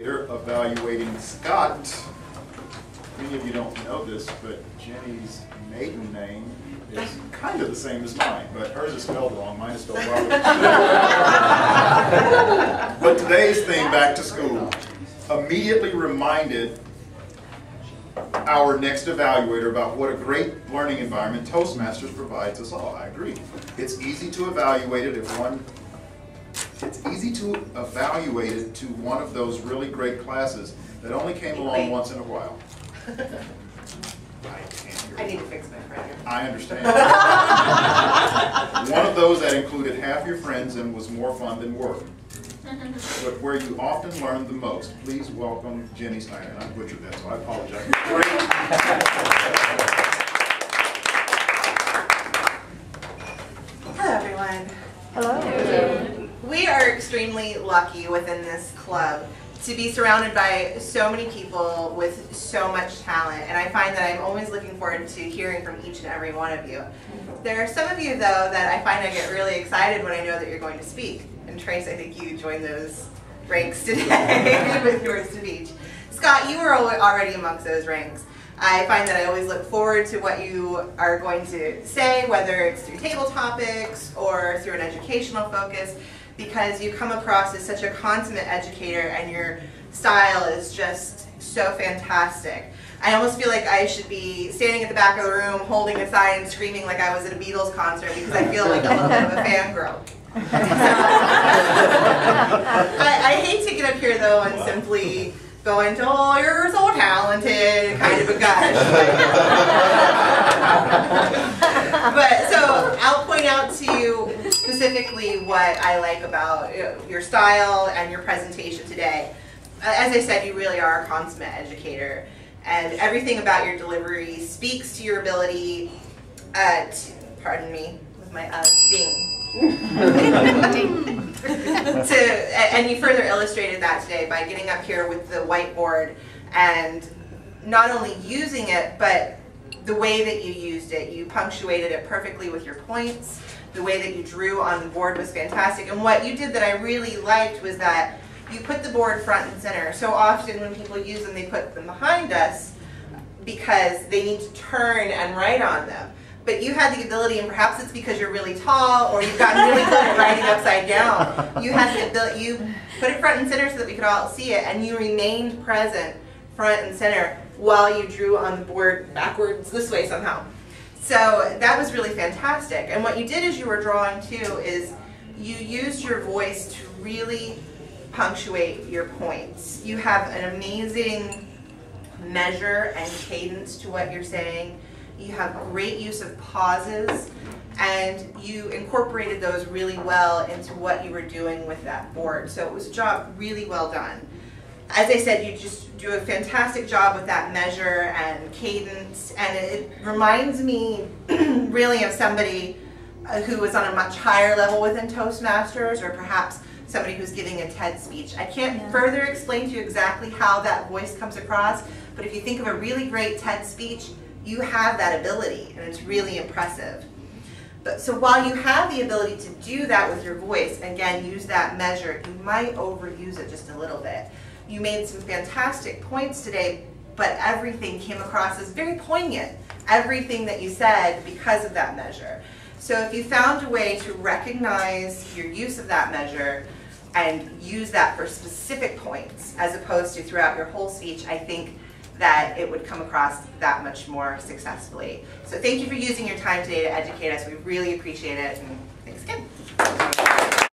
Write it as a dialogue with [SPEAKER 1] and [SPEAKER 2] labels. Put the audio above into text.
[SPEAKER 1] Evaluating Scott. Many of you don't know this, but Jenny's maiden name is kind of the same as mine, but hers is spelled wrong. Mine is spelled wrong. But today's theme, back to school, immediately reminded our next evaluator about what a great learning environment Toastmasters provides us all. I agree. It's easy to evaluate it to one of those really great classes that only came along once in a while.
[SPEAKER 2] I need to fix my printer.
[SPEAKER 1] I understand. One of those that included half your friends and was more fun than work. But where you often learn the most. Please welcome Ginny Snyder. And I butchered that, so I apologize.
[SPEAKER 2] Hello, everyone.
[SPEAKER 3] Hello.
[SPEAKER 2] We are extremely lucky within this club to be surrounded by so many people with so much talent, and I find that I'm always looking forward to hearing from each and every one of you. There are some of you, though, that I find I get really excited when I know that you're going to speak. And Trace, I think you joined those ranks today with yours to speech. Scott, you were already amongst those ranks. I find that I always look forward to what you are going to say, whether it's through table topics or through an educational focus, because you come across as such a consummate educator and your style is just so fantastic. I almost feel like I should be standing at the back of the room holding a sign and screaming like I was at a Beatles concert because I feel like a little bit of a fangirl. I hate to get up here though and simply go into, oh, you're so talented, kind of a gush. But so I'll point out to you specifically what I like about your style and your presentation today. As I said, you really are a consummate educator, and everything about your delivery speaks to your ability to, pardon me, with my ding. And you further illustrated that today by getting up here with the whiteboard and not only using it, but the way that you used it. You punctuated it perfectly with your points. The way that you drew on the board was fantastic. And what you did that I really liked was that you put the board front and center. So often when people use them, they put them behind us because they need to turn and write on them. But you had the ability, and perhaps it's because you're really tall or you've gotten really good at writing upside down, you had the ability, you put it front and center so that we could all see it, and you remained present front and center while you drew on the board backwards this way somehow. So that was really fantastic. And what you did as you were drawing too is you used your voice to really punctuate your points. You have an amazing measure and cadence to what you're saying. You have great use of pauses, and you incorporated those really well into what you were doing with that board. So it was a job really well done. As I said, you just do a fantastic job with that measure and cadence, and it reminds me really of somebody who was on a much higher level within Toastmasters, or perhaps somebody who's giving a TED speech. I can't further explain to you exactly how that voice comes across, but if you think of a really great TED speech, you have that ability, and it's really impressive. But so while you have the ability to do that with your voice, again, use that measure, you might overuse it just a little bit. You made some fantastic points today, but everything came across as very poignant. Everything that you said because of that measure. So if you found a way to recognize your use of that measure and use that for specific points as opposed to throughout your whole speech, I think that it would come across that much more successfully. So thank you for using your time today to educate us. We really appreciate it, and thanks again.